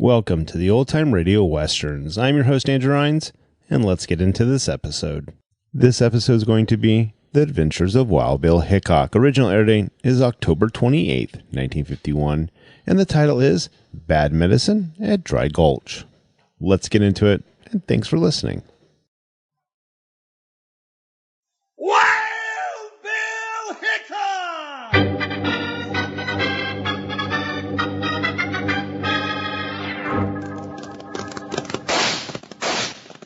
Welcome to the Old Time Radio Westerns. I'm your host, Andrew Rhines, and let's get into this episode. This episode is going to be The Adventures of Wild Bill Hickok. Original air date is October 28th, 1951, and the title is Bad Medicine at Dry Gulch. Let's get into it, and thanks for listening. Wild Bill Hickok!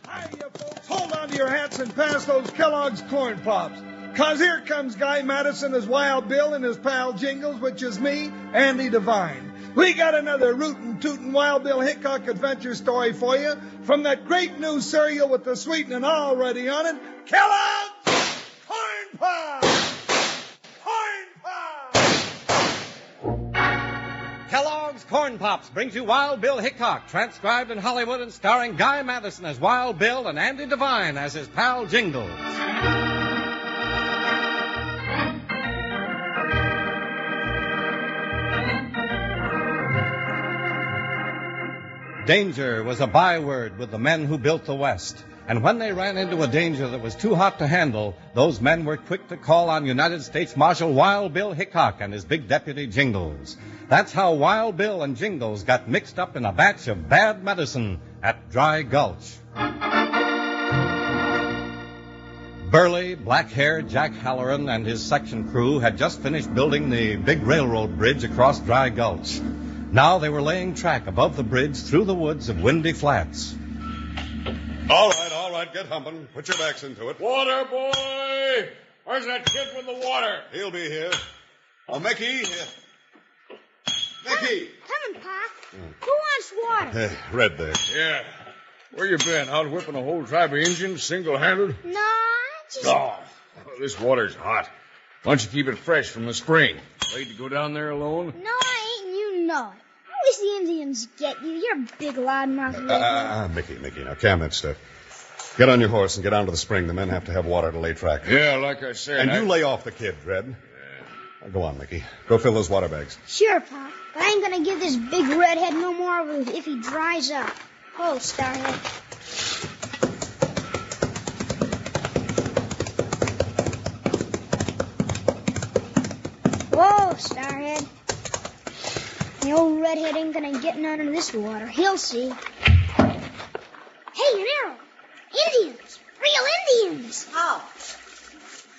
Hi, you folks. Hold on to your hats and pass those Kellogg's Corn Pops. 'Cause here comes Guy Madison as Wild Bill and his pal Jingles, which is me, Andy Devine. We got another rootin' tootin' Wild Bill Hickok adventure story for you from that great new cereal with the sweetening already on it, Kellogg's Corn Pops! Corn Pops! Kellogg's Corn Pops brings you Wild Bill Hickok, transcribed in Hollywood and starring Guy Madison as Wild Bill and Andy Devine as his pal Jingles. Danger was a byword with the men who built the West. And when they ran into a danger that was too hot to handle, those men were quick to call on United States Marshal Wild Bill Hickok and his big deputy Jingles. That's how Wild Bill and Jingles got mixed up in a batch of bad medicine at Dry Gulch. Burly, black-haired Jack Halloran and his section crew had just finished building the big railroad bridge across Dry Gulch. Now they were laying track above the bridge through the woods of Windy Flats. All right, get humping. Put your backs into it. Water, boy! Where's that kid with the water? He'll be here. Oh, Mickey. Mickey! Coming, Pop. Who wants water? Red there. Yeah. Where you been? Out whipping a whole tribe of Indians single-handed? No, I just... Oh, this water's hot. Why don't you keep it fresh from the spring? Afraid to go down there alone? No, I ain't, and you know it. I wish the Indians get you. You're a big loudmouth. Mickey, now calm that stuff. Get on your horse and get down to the spring. The men have to have water to lay track. Yeah, like I said. And you lay off the kid, Red. Yeah. Now, go on, Mickey. Go fill those water bags. Sure, Pop. But I ain't gonna give this big redhead no more if he dries up. Oh, Starhead. Whoa, Starhead. The old redhead ain't gonna get none of this water. He'll see. Hey, an arrow. Indians. Real Indians. How?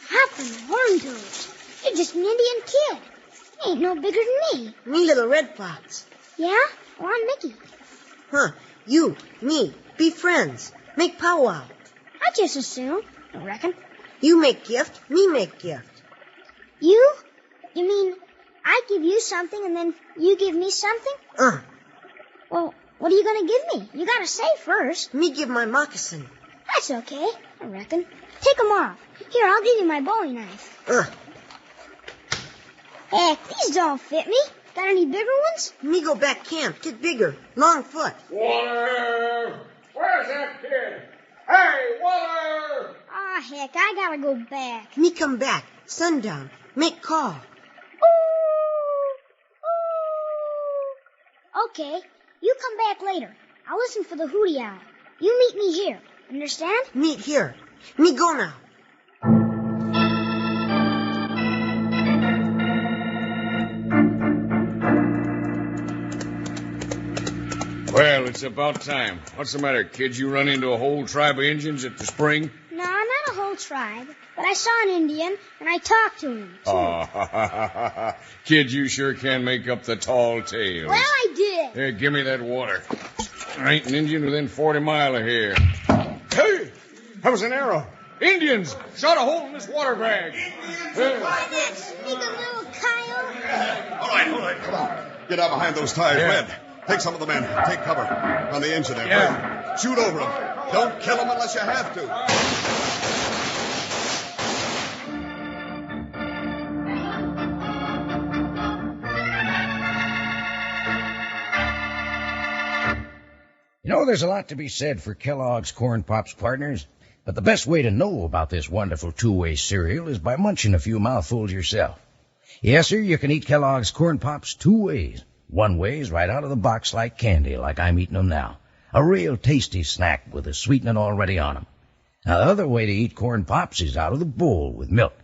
Hopping horn-toads. You're just an Indian kid. You ain't no bigger than me. Me little red fox. Yeah? Well, I'm Mickey. Huh. You, me, be friends. Make powwow. I just assume, I reckon. You make gift, me make gift. You? You mean I give you something and then you give me something? Well, what are you going to give me? You got to say first. Me give my moccasin. That's okay, I reckon. Take 'em off. Here, I'll give you my bowie knife. Heck, these don't fit me. Got any bigger ones? Me go back camp, get bigger, long foot. Water! Where's that kid? Hey, water! Aw, heck, I gotta go back. Me come back, sundown, make call. Okay, you come back later. I'll listen for the hootie owl. You meet me here. Understand? Meet here. Me go now. Well, it's about time. What's the matter, kid? You run into a whole tribe of Indians at the spring? No, not a whole tribe. But I saw an Indian, and I talked to him, too. Oh, kid, you sure can make up the tall tales. Well, I did. Here, give me that water. There ain't an Indian within 40 miles of here. Hey, that was an arrow. Indians! Shot a hole in this water bag. Why, that sneaking little coyote. All right, come on. Get out behind those tires, Yeah. Red. Take some of the men. Take cover. On the edge of there, Yeah. Red. Shoot over them. Don't kill them unless you have to. You know, there's a lot to be said for Kellogg's Corn Pops partners, but the best way to know about this wonderful two-way cereal is by munching a few mouthfuls yourself. Yes, sir, you can eat Kellogg's Corn Pops two ways. One way's right out of the box like candy, like I'm eating 'em now. A real tasty snack with the sweetening already on 'em. Now, the other way to eat corn pops is out of the bowl with milk.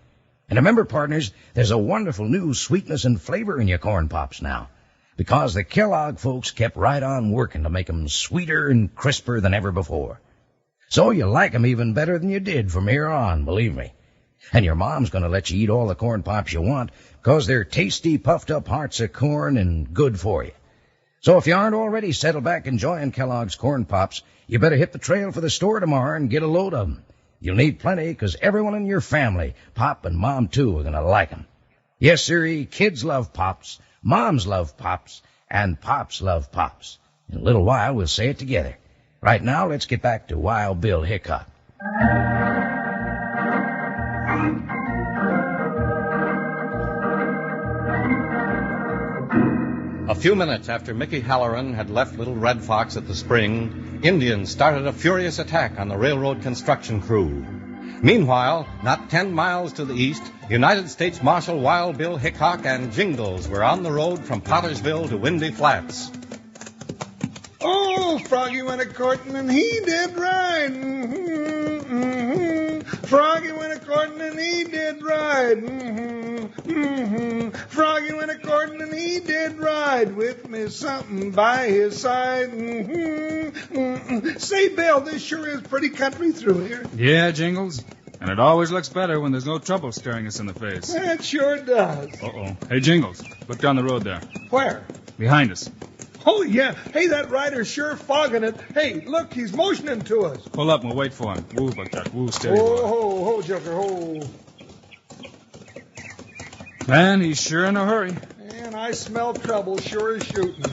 And remember, partners, there's a wonderful new sweetness and flavor in your corn pops now. Because the Kellogg folks kept right on working to make 'em sweeter and crisper than ever before. So you like 'em even better than you did from here on, believe me. And your mom's going to let you eat all the corn pops you want, 'cause they're tasty, puffed-up hearts of corn and good for you. So if you aren't already settled back enjoying Kellogg's corn pops, you better hit the trail for the store tomorrow and get a load of 'em. You'll need plenty, 'cause everyone in your family, Pop and Mom too, are going to like 'em. Yes, sirree, kids love Pops, Moms love Pops, and Pops love Pops. In a little while, we'll say it together. Right now, let's get back to Wild Bill Hickok. A few minutes after Mickey Halloran had left Little Red Fox at the spring, Indians started a furious attack on the railroad construction crew. Meanwhile, not 10 miles to the east, United States Marshal Wild Bill Hickok and Jingles were on the road from Pottersville to Windy Flats. Oh, Froggy went a-courting and he did ride. Froggy went a-courting and he did ride. Froggy went a-courting and he did ride with me something by his side. Say, Bill, this sure is pretty country through here. Yeah, Jingles. And it always looks better when there's no trouble staring us in the face. That sure does. Uh-oh. Hey, Jingles, look down the road there. Where? Behind us. Oh, yeah. Hey, that rider's sure fogging it. Hey, look, he's motioning to us. Pull up and we'll wait for him. Woo, Buckshot. Woo, steady. Ho, Joker, ho. Man, he's sure in a hurry. Man, I smell trouble, sure as shooting.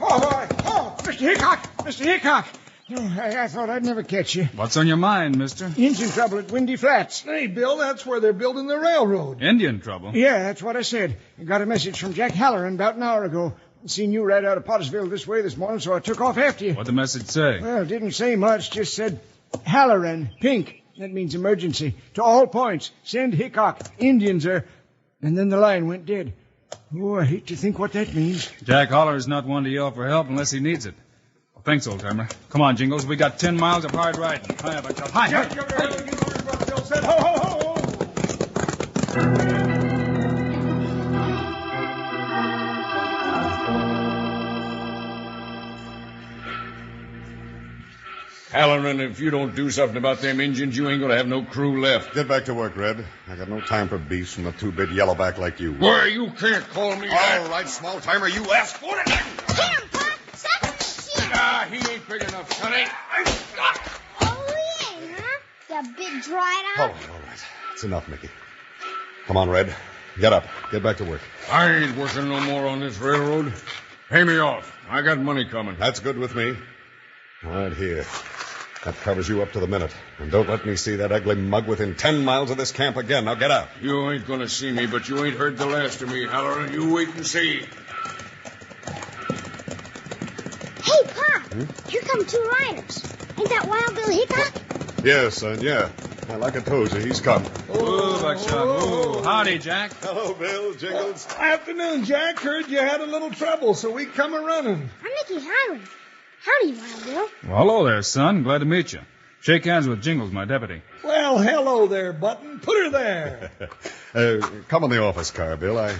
Oh, Mr. Hickok! Mr. Hickok! Oh, I thought I'd never catch you. What's on your mind, mister? Engine trouble at Windy Flats. Hey, Bill, that's where they're building the railroad. Indian trouble? Yeah, that's what I said. I got a message from Jack Halloran about an hour ago. Seen you right out of Pottersville this way this morning, so I took off after you. What'd the message say? Well, it didn't say much. Just said, Halloran, pink. That means emergency. To all points. Send Hickok. Indians are... And then the line went dead. Oh, I hate to think what that means. Jack Holler is not one to yell for help unless he needs it. Well, thanks, old-timer. Come on, Jingles. We got 10 miles of hard riding. Hi, Buckshot. Hi. Bill said, ho, ho, ho. Halloran, if you don't do something about them engines, you ain't gonna have no crew left. Get back to work, Red. I got no time for beefs from a two-bit yellowback like you. Boy, you can't call me that. All right, small-timer, you asked for it. Hit him, Pop! Stop him, shit! Ah, he ain't big enough, Sonny. Oh, he ain't, huh? You big dried Oh, out. all right. It's enough, Mickey. Come on, Red. Get up. Get back to work. I ain't working no more on this railroad. Pay me off. I got money coming. That's good with me. All right, here. That covers you up to the minute. And don't let me see that ugly mug within 10 miles of this camp again. Now get out. You ain't gonna see me, but you ain't heard the last of me, Halloran. You wait and see. Hey, Pop! Here come two riders. Ain't that Wild Bill Hickok? Yes, son, yeah. Like I told you, he's come. Woo, Buckshot. Woo. Howdy, Jack. Hello, Bill. Jingles. Afternoon, Jack. Heard you had a little trouble, so we come a-running. I'm Mickey Halloran. Howdy, Wild Bill. Well, hello there, son. Glad to meet you. Shake hands with Jingles, my deputy. Well, hello there, Button. Put her there. Come in the office car, Bill. I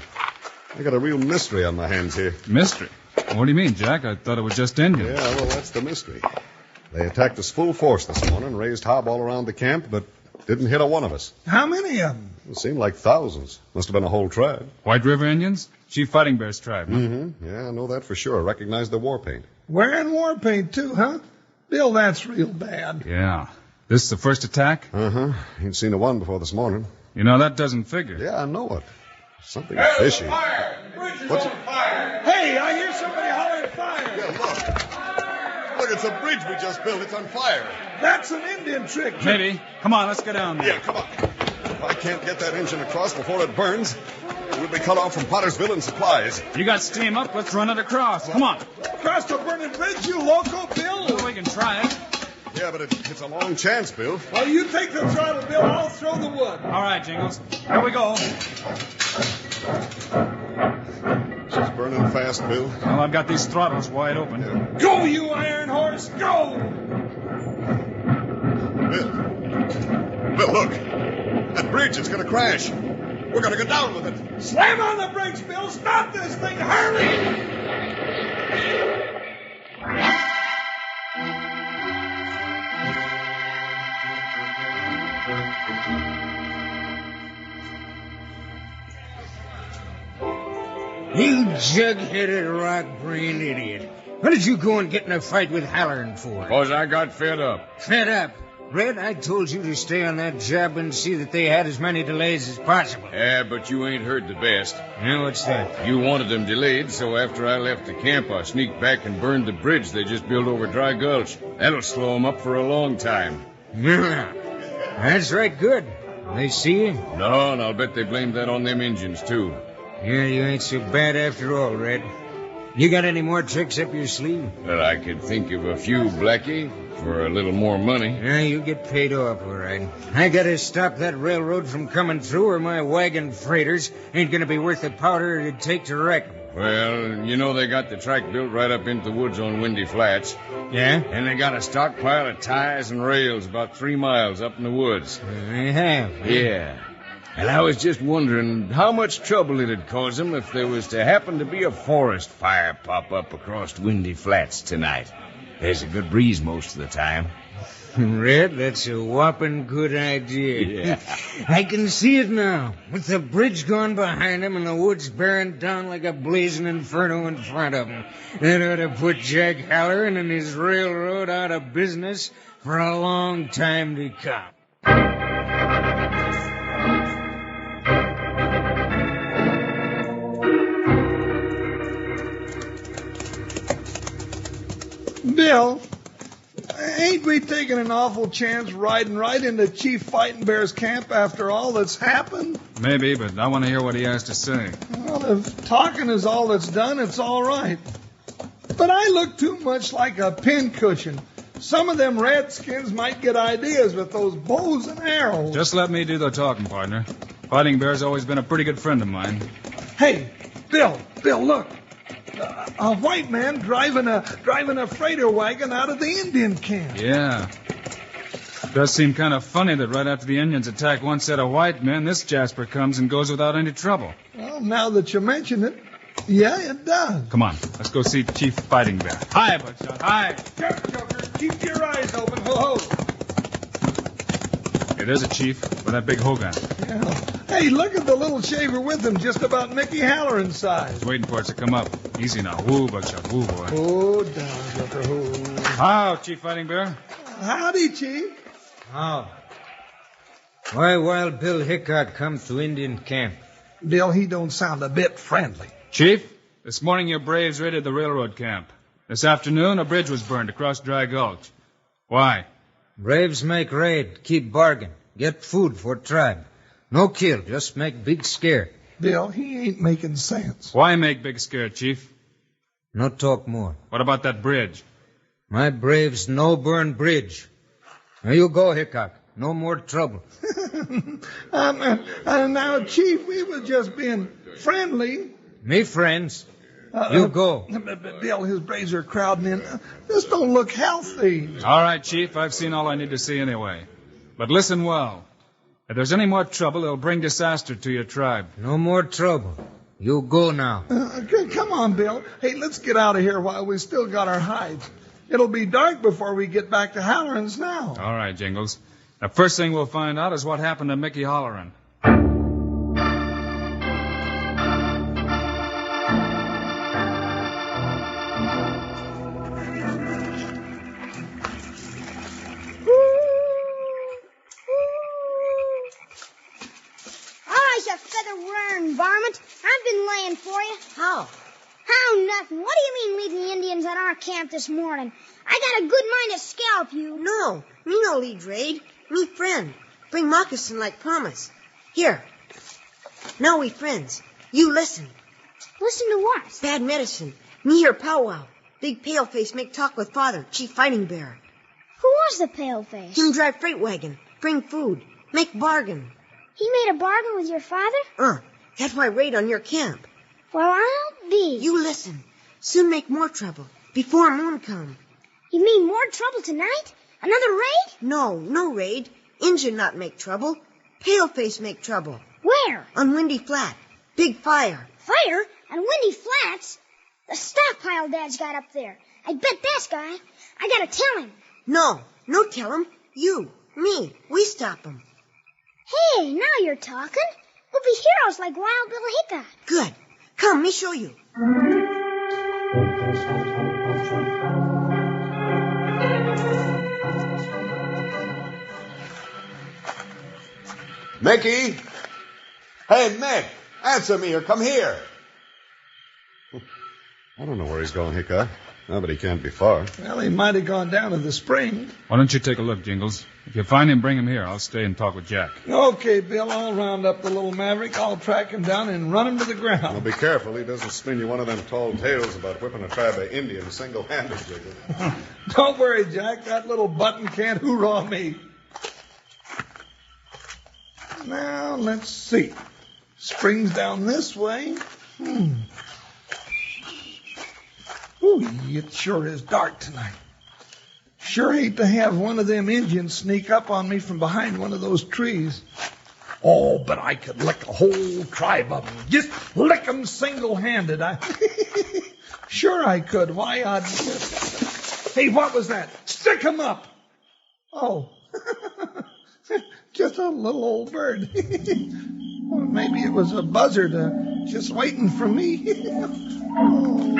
got a real mystery on my hands here. Mystery? What do you mean, Jack? I thought it was just Indians. Yeah, well, that's the mystery. They attacked us full force this morning, raised hob all around the camp, but didn't hit a one of us. How many of them? It seemed like thousands. Must have been a whole tribe. White River Indians? Chief Fighting Bear's tribe, huh? Mm-hmm. Yeah, I know that for sure. I recognize the war paint. Wearing war paint, too, huh? Bill, that's real bad. Yeah. This is the first attack? Uh-huh. Ain't seen a one before this morning. You know, that doesn't figure. Yeah, I know it. Something fishy. Fire! The bridge is What's on it? fire! Hey, I hear somebody hollering fire. Yeah, look. Look, it's a bridge we just built. It's on fire. That's an Indian trick. Maybe. Come on, let's go down there. Yeah, come on. If I can't get that engine across before it burns, we'll be cut off from Pottersville and supplies. You got steam up, let's run it across. Come on. Across the burning bridge, you loco, Bill. Well, we can try it. Yeah, but it's a long chance, Bill. Well, you take the throttle, Bill. I'll throw the wood. All right, Jingles. Here we go. She's burning fast, Bill. Well, I've got these throttles wide open. Go, you iron horse, go! Bill, look. That bridge, it's going to crash. We're going to go down with it. Slam on the brakes, Bill. Stop this thing. Hurry! You jug-headed, rock-brained idiot. What did you go and get in a fight with Halloran for? 'Cause I got fed up. Fed up? Red, I told you to stay on that job and see that they had as many delays as possible. Yeah, but you ain't heard the best. Now, what's that? You wanted them delayed, so after I left the camp, I sneaked back and burned the bridge they just built over Dry Gulch. That'll slow them up for a long time. That's right, good. They see you? No, and I'll bet they blamed that on them engines, too. Yeah, you ain't so bad after all, Red. You got any more tricks up your sleeve? Well, I could think of a few, Blackie, for a little more money. Yeah, you get paid off, all right. I gotta stop that railroad from coming through, or my wagon freighters ain't gonna be worth the powder it'd take to wreck 'em. Well, you know they got the track built right up into the woods on Windy Flats. Yeah? And they got a stockpile of ties and rails about 3 miles up in the woods. They have? Yeah. And I was just wondering how much trouble it'd cause them if there was to happen to be a forest fire pop up across Windy Flats tonight. There's a good breeze most of the time. Red, that's a whopping good idea. Yeah. I can see it now. With the bridge gone behind him and the woods bearing down like a blazing inferno in front of him. That ought to put Jack Halloran and his railroad out of business for a long time to come. Bill, ain't we taking an awful chance riding right into Chief Fighting Bear's camp after all that's happened? Maybe, but I want to hear what he has to say. Well, if talking is all that's done, it's all right. But I look too much like a pincushion. Some of them redskins might get ideas with those bows and arrows. Just let me do the talking, partner. Fighting Bear's always been a pretty good friend of mine. Hey, Bill, look. A white man driving a freighter wagon out of the Indian camp. Yeah. Does seem kind of funny that right after the Indians attack one set of white men, this Jasper comes and goes without any trouble. Well, now that you mention it, yeah, it does. Come on, let's go see Chief Fighting Bear. Hi, Buckshot, hi. Joker, keep your eyes open. Ho-ho. Hey, there's a chief with that big hogan. Yeah. Hey, look at the little shaver with him, just about Mickey Halloran's size. He's waiting for us to come up. Easy now. Woo, Buckshot, woo, boy. Oh, down, Joker, woo. How, Chief Fighting Bear? Howdy, Chief. How? Why Wild Bill Hickok comes to Indian camp? Bill, he don't sound a bit friendly. Chief, this morning your braves raided the railroad camp. This afternoon, a bridge was burned across Dry Gulch. Why? Braves make raid, keep bargain, get food for tribe. No kill, just make big scare. Bill, he ain't making sense. Why make big scare, Chief? No talk more. What about that bridge? My braves no burn bridge. Now you go, Hickok. No more trouble. Now, Chief, we was just being friendly. Me friends. You go. Bill, his braves are crowding in. This don't look healthy. All right, Chief, I've seen all I need to see anyway. But listen well. If there's any more trouble, it'll bring disaster to your tribe. No more trouble. You go now. Come on, Bill. Hey, let's get out of here while we still got our hides. It'll be dark before we get back to Halloran's now. All right, Jingles. The first thing we'll find out is what happened to Mickey Halloran. Varmint, I've been laying for you. How? How nothing? What do you mean leading the Indians at our camp this morning? I got a good mind to scalp you. No, me no lead raid. Me friend. Bring moccasin like promise. Here. Now we friends. You listen. Listen to what? Bad medicine. Me hear powwow. Big paleface make talk with father, Chief Fighting Bear. Who was the paleface? Him drive freight wagon. Bring food. Make bargain. He made a bargain with your father? That's why raid on your camp. Well, I'll be? You listen. Soon make more trouble. Before moon come. You mean more trouble tonight? Another raid? No raid. Injun not make trouble. Paleface make trouble. Where? On Windy Flat. Big fire. Fire? On Windy Flats? The stockpile Dad's got up there. I bet that's guy. I gotta tell him. No tell him. You, me, we stop him. Hey, now you're talking. We'll be heroes like Wild Bill Hickok. Good. Come, me show you. Mickey! Hey, Mick! Answer me or come here. I don't know where he's going, Hickok. No, but he can't be far. Well, he might have gone down to the spring. Why don't you take a look, Jingles? If you find him, bring him here. I'll stay and talk with Jack. Okay, Bill, I'll round up the little maverick. I'll track him down and run him to the ground. Now, be careful. He doesn't spin you one of them tall tales about whipping a tribe of Indians single-handed, Jiggle. Don't worry, Jack. That little button can't hoorah me. Now, let's see. Spring's down this way. Ooh, it sure is dark tonight. Sure hate to have one of them Indians sneak up on me from behind one of those trees. Oh, but I could lick a whole tribe of them. Just lick them single-handed. Sure I could. Why, Hey, what was that? Stick 'em up. Oh. Just a little old bird. Well, maybe it was a buzzard just waiting for me. Oh.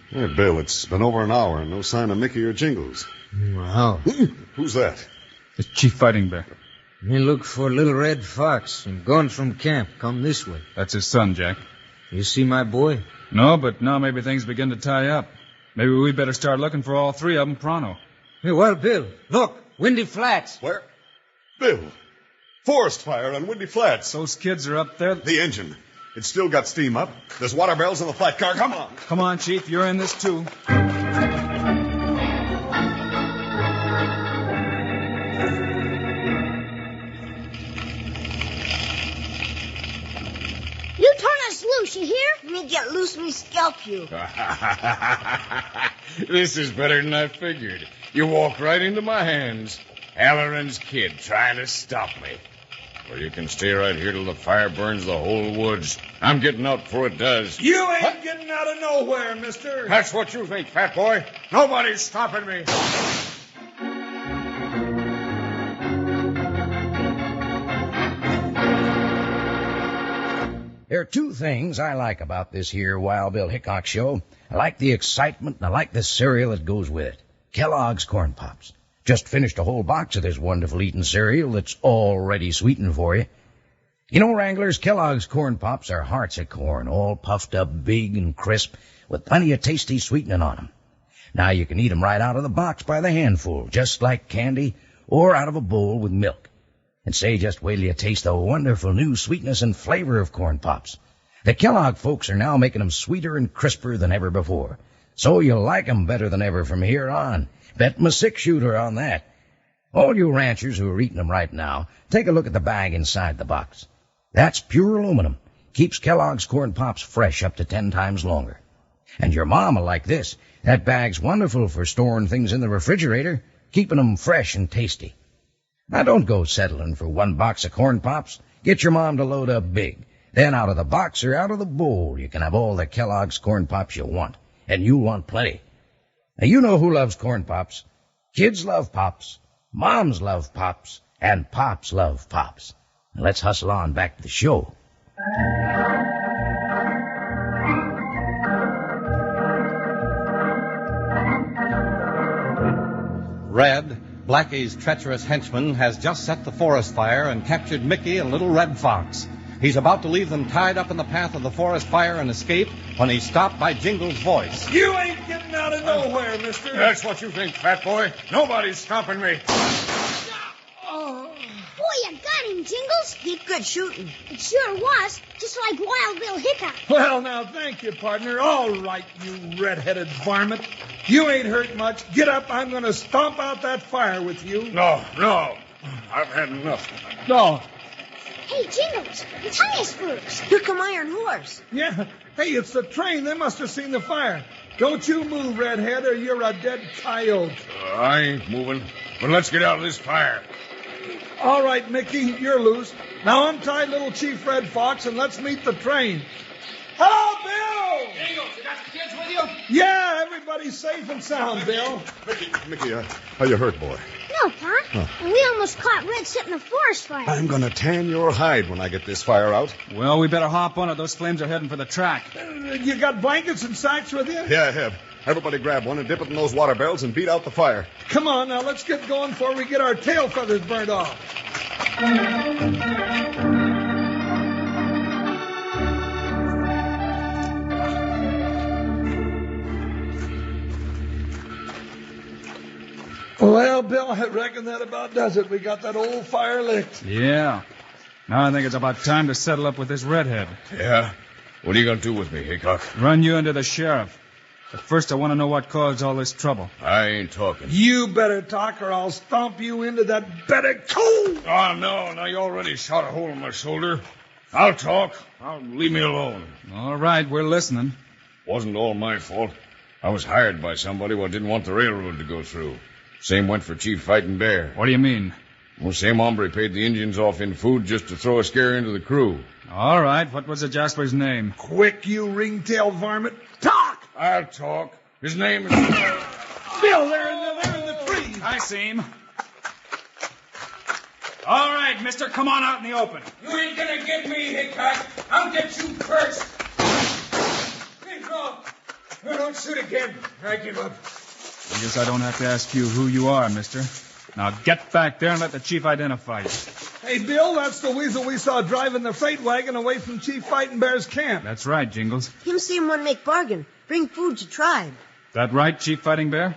Hey, Bill, it's been over an hour and no sign of Mickey or Jingles. Wow. Who's that? It's Chief Fighting Bear. Me look for Little Red Fox. Him gone from camp. Come this way. That's his son, Jack. You see my boy? No, but now maybe things begin to tie up. Maybe we better start looking for all three of them pronto. Hey, Wild Bill, look. Windy Flats. Where? Bill. Forest fire on Windy Flats. Those kids are up there. The engine. It's still got steam up. There's water barrels in the flat car. Come on. Come on, Chief. You're in this, too. You turn us loose, you hear? Me get loose, me scalp you. This is better than I figured. You walk right into my hands. Halloran's kid trying to stop me. Well, you can stay right here till the fire burns the whole woods. I'm getting out before it does. You ain't getting out of nowhere, mister. That's what you think, fat boy. Nobody's stopping me. There are two things I like about this here Wild Bill Hickok show. I like the excitement, and I like the cereal that goes with it. Kellogg's Corn Pops. Just finished a whole box of this wonderful eating cereal that's already sweetened for you. You know, Wranglers, Kellogg's Corn Pops are hearts of corn, all puffed up big and crisp, with plenty of tasty sweetening on them. Now you can eat them right out of the box by the handful, just like candy, or out of a bowl with milk. And say, just wait till you taste the wonderful new sweetness and flavor of Corn Pops. The Kellogg folks are now making them sweeter and crisper than ever before. So you'll like 'em better than ever from here on. Bet my 6-shooter on that. All you ranchers who are eating 'em right now, take a look at the bag inside the box. That's pure aluminum. Keeps Kellogg's Corn Pops fresh up to 10 times longer. And your mom will like this. That bag's wonderful for storing things in the refrigerator, keeping 'em fresh and tasty. Now don't go settling for one box of Corn Pops. Get your mom to load up big. Then out of the box or out of the bowl, you can have all the Kellogg's Corn Pops you want. And you'll want plenty. Now, you know who loves Corn Pops. Kids love Pops, moms love Pops, and Pops love Pops. Now, let's hustle on back to the show. Red, Blackie's treacherous henchman, has just set the forest fire and captured Mickey and Little Red Fox. He's about to leave them tied up in the path of the forest fire and escape when he's stopped by Jingle's voice. You ain't getting out of nowhere, mister. That's what you think, fat boy. Nobody's stopping me. Boy, you got him, Jingles? Heap good shooting. It sure was, just like Wild Bill Hickok. Well, now, thank you, partner. All right, you red-headed varmint. You ain't hurt much. Get up. I'm going to stomp out that fire with you. No. I've had enough. No. Hey, Jingles, the tire spurs. Here come Iron Horse. Yeah. Hey, it's the train. They must have seen the fire. Don't you move, redhead, or you're a dead coyote. I ain't moving. But let's get out of this fire. All right, Mickey, you're loose. Now untie little Chief Red Fox and let's meet the train. Hello, Bill! Jingles, you got the kids with you? Yeah, everybody's safe and sound, Bill. Mickey, how you hurt, boy? No, Pa. And we almost caught Red setting a forest fire. I'm gonna tan your hide when I get this fire out. Well, we better hop on it. Those flames are heading for the track. You got blankets and sacks with you? Yeah, I have. Everybody grab one and dip it in those water barrels and beat out the fire. Come on, now let's get going before we get our tail feathers burnt off. Well, Bill, I reckon that about does it. We got that old fire licked. Yeah. Now I think it's about time to settle up with this redhead. Yeah? What are you going to do with me, Hickok? Run you into the sheriff. But first I want to know what caused all this trouble. I ain't talking. You better talk or I'll stomp you into that bed of coal. Oh, no. Now, you already shot a hole in my shoulder. I'll talk. Leave me alone. All right, we're listening. Wasn't all my fault. I was hired by somebody who didn't want the railroad to go through. Same went for Chief Fighting Bear. What do you mean? Well, same hombre paid the Indians off in food just to throw a scare into the crew. All right, what was the Jasper's name? Quick, you ringtail varmint. Talk! I'll talk. His name is... Bill, they're in the trees. I see him. All right, mister, come on out in the open. You ain't gonna get me, Hickok. I'll get you first. Think off. Don't shoot again. I give up. I guess I don't have to ask you who you are, mister. Now get back there and let the chief identify you. Hey, Bill, that's the weasel we saw driving the freight wagon away from Chief Fighting Bear's camp. That's right, Jingles. Him see him want to make bargain. Bring food to tribe. That right, Chief Fighting Bear?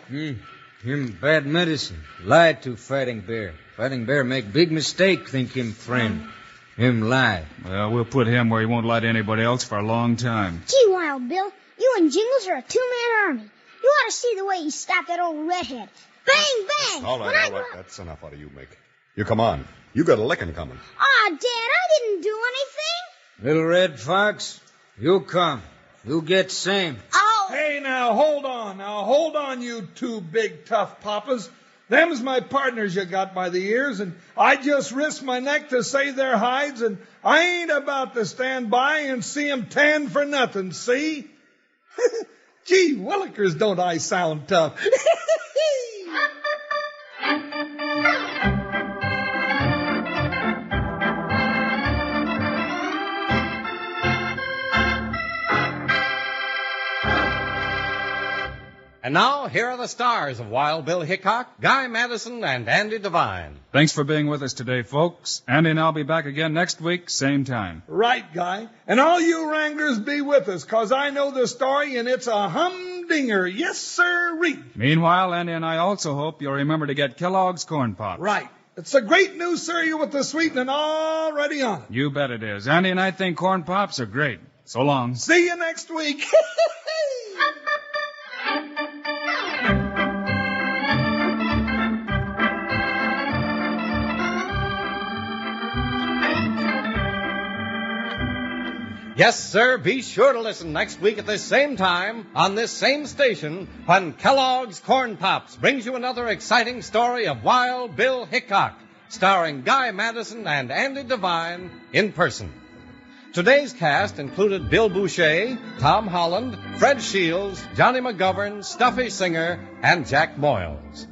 Him bad medicine. Lied to Fighting Bear. Fighting Bear make big mistake, think him friend. Him lie. Well, we'll put him where he won't lie to anybody else for a long time. Gee, Wild Bill, you and Jingles are a two-man army. You ought to see the way he stopped that old redhead. Bang, bang! All right. That's enough out of you, Mick. You come on. You got a licking coming. Aw, Dad, I didn't do anything. Little Red Fox, you come. You get same. Oh! Hey, now, hold on. Now, hold on, you two big, tough papas. Them's my partners you got by the ears, and I just risked my neck to save their hides, and I ain't about to stand by and see 'em tan for nothing, see? Gee, willikers, don't I sound tough? And now, here are the stars of Wild Bill Hickok, Guy Madison, and Andy Devine. Thanks for being with us today, folks. Andy and I'll be back again next week, same time. Right, Guy. And all you wranglers be with us, 'cause I know the story, and it's a humdinger. Yes, sir-ree. Meanwhile, Andy and I also hope you'll remember to get Kellogg's Corn Pops. Right. It's a great new cereal with the sweetening already on it. You bet it is. Andy and I think Corn Pops are great. So long. See you next week. Yes, sir, be sure to listen next week at this same time on this same station when Kellogg's Corn Pops brings you another exciting story of Wild Bill Hickok, starring Guy Madison and Andy Devine in person. Today's cast included Bill Boucher, Tom Holland, Fred Shields, Johnny McGovern, Stuffy Singer, and Jack Moyles.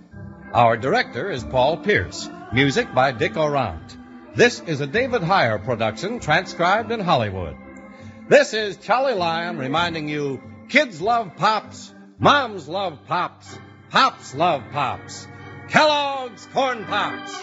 Our director is Paul Pierce. Music by Dick Orant. This is a David Heyer production transcribed in Hollywood. This is Charlie Lyon reminding you, kids love Pops, moms love Pops, Pops love Pops. Kellogg's Corn Pops.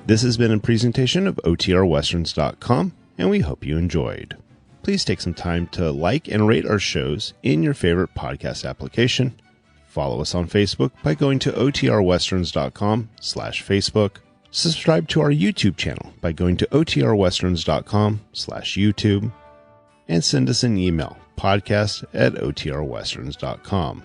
This has been a presentation of OTRWesterns.com, and we hope you enjoyed. Please take some time to like and rate our shows in your favorite podcast application. Follow us on Facebook by going to OTRWesterns.com/Facebook. Subscribe to our YouTube channel by going to OTRWesterns.com/YouTube. And send us an email, podcast@OTRWesterns.com.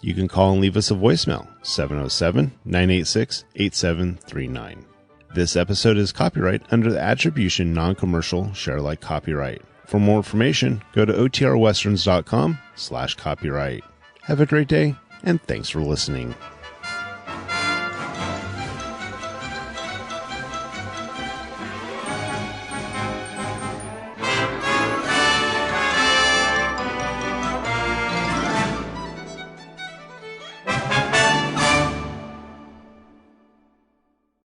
You can call and leave us a voicemail, 707-986-8739. This episode is copyright under the Attribution Non-Commercial Share Alike Copyright. For more information, go to OTRWesterns.com/copyright. Have a great day, and thanks for listening.